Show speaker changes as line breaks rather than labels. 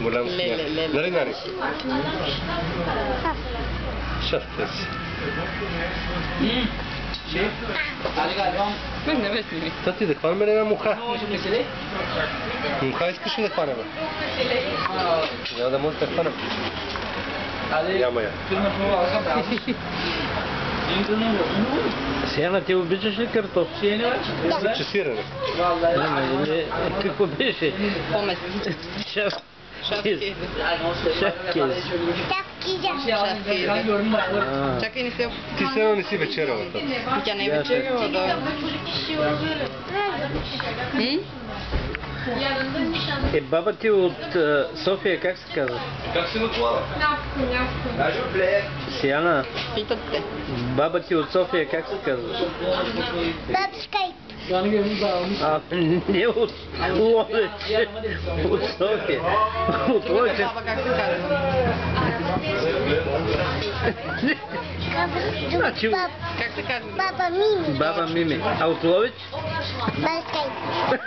голям сняг. Нали, Нани? Шеф.
Не ме сними.
Та ти да хванем една муха. Муха искаш ли да хванем? Няма да може да хванем. Няма я.
Сияна, ти обичаш ли картофи?
Обича сирене.
Какво беше?
По-месец.
Шефкиз.
Чакай, не се...
Ти все едно не си вечеряла.
Тя не е вечеряла, да.
Баба ти от София, как се казва?
Как се наклада?
Сияна,
Питат те.
баба ти от София, как се казва?
Бабскай.
Не от Ловеч, от София. От Ловеч.
Баба как се казва?
Значи,
Как се казва?
Баба Мими.
баба Мими. А от Ловеч?
Бабскай.